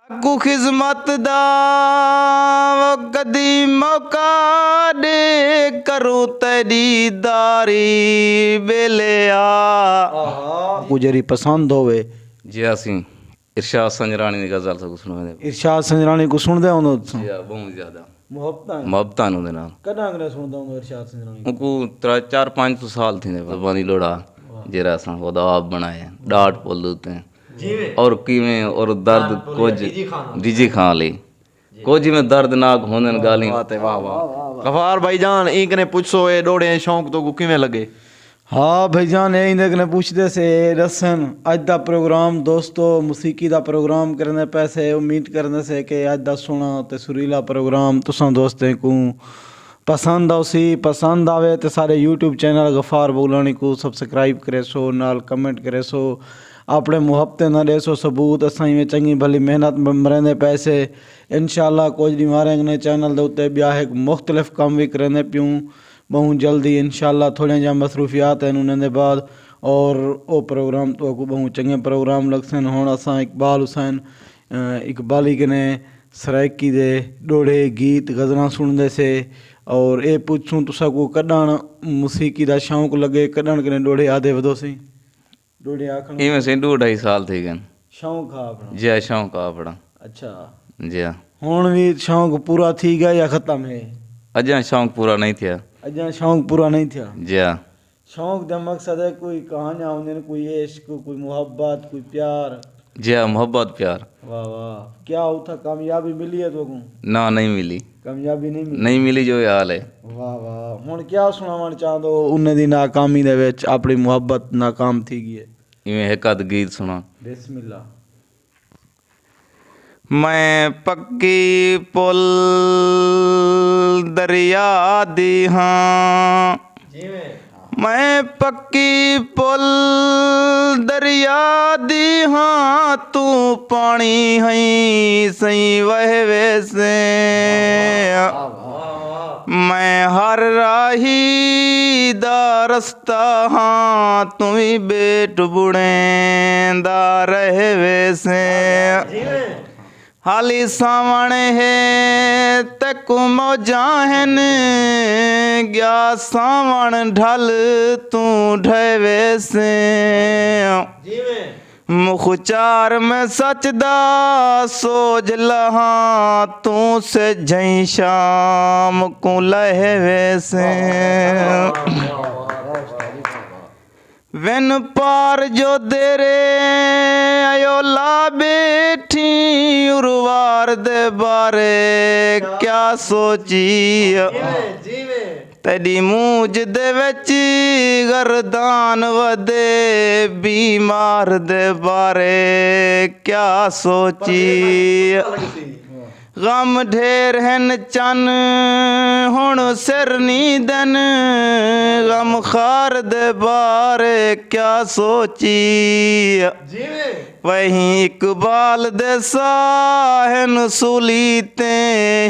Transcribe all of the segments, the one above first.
अगू खिजमत दा कदी मौका दे करूं तेरी दारी बेलिया गुजरी पसंद होवे जी असी इरशाद संजरानी दी गज़ल सगों सुनावे इरशाद संजरानी को सुनदे हो तुसां जी बहुत ज़्यादा मुहब्बतां मुहब्बतां दे नाल कदां कने सुनदा हो इरशाद संजरानी उनको 4-5 साल थी ज़बानी लोड़ा जेरा असां ओदा आप बनाए डाट पुल उते और किवें और दर्द कुछ डिजी खां ली कुछ में दर्दनाक होने गाली वाह वाह गफार भाईजान एक ने पूछो ये डोड़े शौक तो को किवें लगे। हाँ भाईजान यही देखने पूछते से रसन अज दा प्रोग्राम दोस्तों मौसीकी दा प्रोग्राम करने पैसे उम्मीद करने से कि अज दा सोना ते सुरीला प्रोग्राम तुसां दोस्तें को पसंद आउसी पसंद आवे तो सारे यूट्यूब चैनल गफार बोलानी को सब्सक्राइब करे सो नाल कमेंट करे सो अपने मुहब्बते ना दे सो सबूत असां में चंगी भली मेहनत मरेंदे पैसे इंशाल्लाह कुछ दी मारेंगे ने चैनल दे उत्ते ब्याह एक मुख्तलिफ काम भी करेंदे पियूं बहुत जल्दी इंशाल्लाह थोड़े जा मसरूफियात हैं उन्हें बाद और वो प्रोग्राम तो को बहुत चंगे प्रोग्राम लगसन हुण असां इकबाल हुसैन इकबाली कने सराइकी दे डोड़े गीत गज़लां सुनदे से और ये पूछूं तुसा को कॾण मौसीकी दा शौक लगे कॾण कने डोड़े आदे वधो सी डोड़े आखण इवें से 2-2.5 साल थी गए शौक आ अपना जी शौक आ अपना अच्छा जी हुण भी शौक पूरा थी गया या ख़त्म है अजा शौक पूरा नहीं थिया अजा शौक पूरा नहीं थिया जी शौक दा मकसद है कोई कहानियां होंदियां कोई इश्क कोई मोहब्बत कोई प्यार जी मोहब्बत प्यार वाह वाह क्या उठा कामयाबी मिली है तो को ना नहीं मिली कामयाबी नहीं मिली जो ये हाल है वाह वाह हुण क्या सुनावण चाहंदो उन्हें दी नाकामी दे विच अपनी मोहब्बत नाकाम थी गई है इवें एक आध गीत सुना बिस्मिल्लाह मैं पक्की पुल दरिया दी हाँ मैं पक्की पुल दरिया दी हाँ तू पानी है सही वह वैसे मैं हर राही दा रस्ता हाँ तुम्ही बेट बुड़ेंदा रहे वैसे हाली सावण है तकु मौजाहन गया सावण ढल तू ढवे से मुखचार में सचदा सोज लहा तू से झई शाम को लहवे से वेन पार जो देरे अयोला बैठी उर्वार दे बारे क्या सोची तेरी मूज दे विच गर्दान वदे बीमार दे बारे क्या सोची गम ढेर हैं चन हुण सिर नी दन गम खार दे बारे क्या सोची वहीं इकबाल दे साहन सूली ते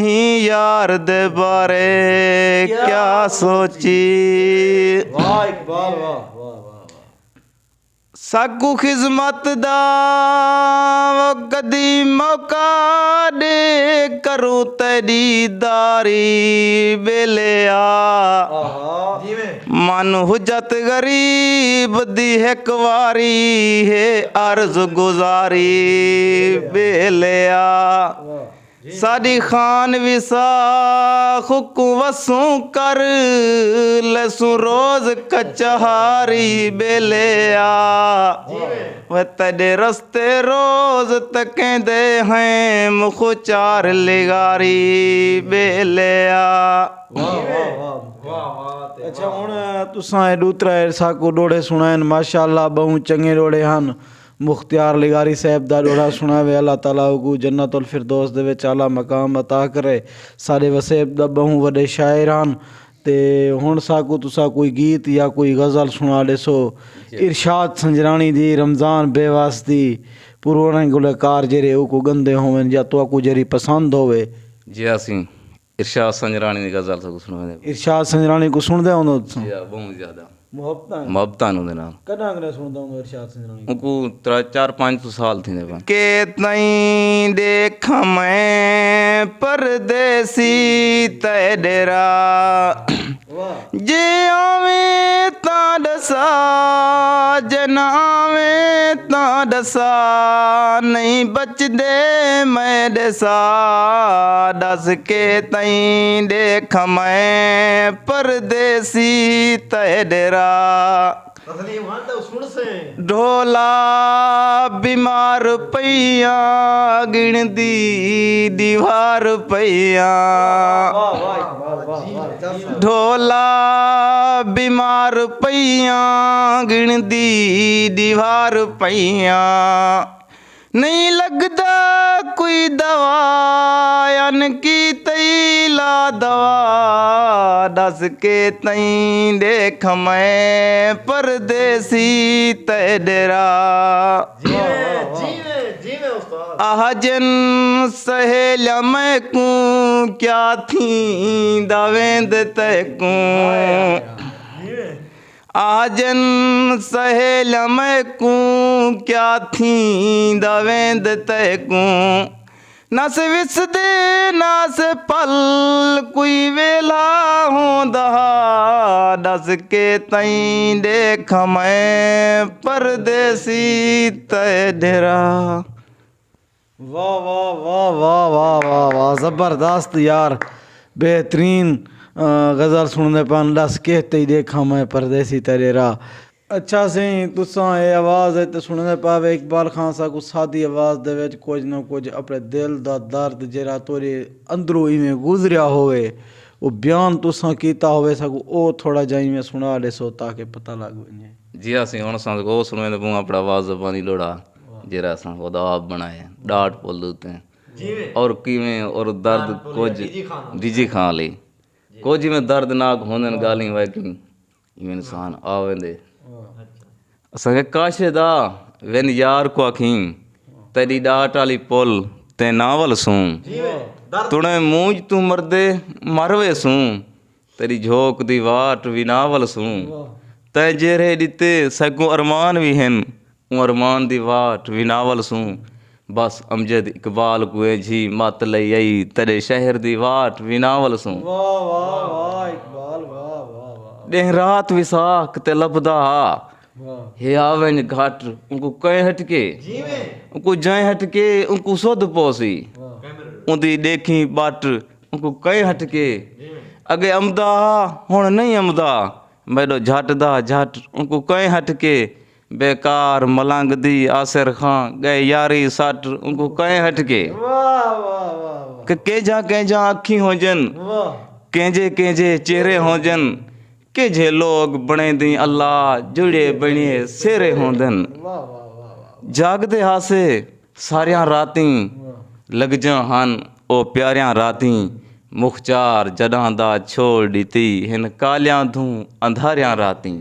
ही यार दे बारे क्या सोची वाह इकबाल वाह वाह साकू खिजमत दा कदी मौका दे करूं तेरी दारी बेलिया मन हुजत गरीब दी एक वारी है अर्ज गुजारी बेलिया साडी खान विसा खुकू वसूं कर लसूं रोज कचहारी बेलिया वे तेरे रस्ते रोज तकेंदे हैं मुख चार लिगारी बेलिया अच्छा हुण तुसां दूसरा साकू डोड़े सुनाइन माशाअल्लाह बहुत चंगे डोड़े हन मुख्तियार लिगारी साहब दा डोड़ा सुनावे अल्लाह ताला को जन्नतुल फिरदौस दे विच आला मकाम अता करे सारे वसेब दा बहु वडे शायर हन ते हुण साकू तुसा कोई गीत या कोई गज़ल सुना देसो इरशाद संजरानी दी रमज़ान बेवास्ती पुराने गुलकार जेरे को गंदे होवन या तो को जेरी पसंद होवे जी असी इरशाद संजरानी दी गज़ल सगों सुनावे इरशाद संजरानी को सुनदे हो जी बहुत ज़्यादा ਮੁਹੱਬਤਾਂ ਨੂੰ ਦੇ ਨਾਲ ਕਦਾਂ ਕਦੇ ਸੁਣਦਾ ਹਾਂ ਇਰਸ਼ਾਦ ਸਿੰਘ ਨਾਲ उनको 4-5 साल थी ने के तई देख मैं परदेसी तेरा वाह जे आवे ता दसा जनावे ता दसा नहीं बच दे मैं दसा दस के तई देख मैं परदेसी तेरा ढोला बीमार पैया गिणदी दीवार पैया ढोला बीमार पैया गिणदी दीवार पैया नहीं लगदा कोई दवा अन की तैला दवा दस के तई देख मैं परदेसी तेरा आहजन सहेलिया मैं को क्या थी दवेंद तैकू आजन सहेल मैं को क्या थी दवेंद तैकू नस विस दे नस पल कोई वेला हों दहा दस के तई देख मैं परदेसी तेरा वाह वाह वाह वाह वाह वाह वाह ज़बरदस्त यार बेहतरीन गज़ल सुनने पान दस कहते ही देखा मैं परदेसी तेरा अच्छा सी तुसा ये आवाज़ है तो सुनने पावे इकबाल खान सा कुछ सादी आवाज़ दे विच कुछ ना कुछ अपने दिल दा दर्द जेरा तोरे अंदरों इवें गुजरिया होवे वो बयान तुसा कीता होवे सको ओ थोड़ा जाई में सुना दे सो ताकि पता लग वने जी असीं हुण असां को सुने तो अपना आवाज़ ज़बानी लोड़ा जेरा असां खुदा आप बनाए डाट बोल देते और किवें और दर्द कुछ डिजी खां ली कुछ में दर्दनाक होंदे गाली वाकी इवें इंसान आवेंदे असांखे काशिदा वेन यार को आखीं तेरी डाट वाली पुल ते नावल सूं तुणे मूंज तू मरदे मरवे सूं तेरी झोंक दी वाट भी नावल सूं तै जेरे दिते सगों अरमान भी हैं उ अरमान दी वाट भी नावल सूं बस अमजद इकबाल कुए झी मत लई आई तेरे शहर दी वाट भी नावल सूं वाह वाह वाह इकबाल वाह वाह वाह ॾेह रात विसाख ते लभदा हे आवन घाट उनको कहीं हटके उनको जय हटके उनको सुध पोसी उंदी देखी बाट उनको कहीं हटके अगे अमदा हुण नहीं अमदा मैडो झट दा झट उनको कहीं हटके बेकार मलंग दी आसिर खां गए यारी सट उनको कहीं हटके वाह वाह वाह कंहिंजा अखी होजन वाह कंहिंजे कंहिंजे चेहरे होजन के जे लोग बने दी अल्लाह जुड़े बने सेरे होंदन वाह वाह वाह जागदे हासे सारियां रातीं लग जा हन ओ प्यारियां रातीं मुखचार जडां दा छोड़ ॾिती हिन कालियां धूं अंधारियां रातीं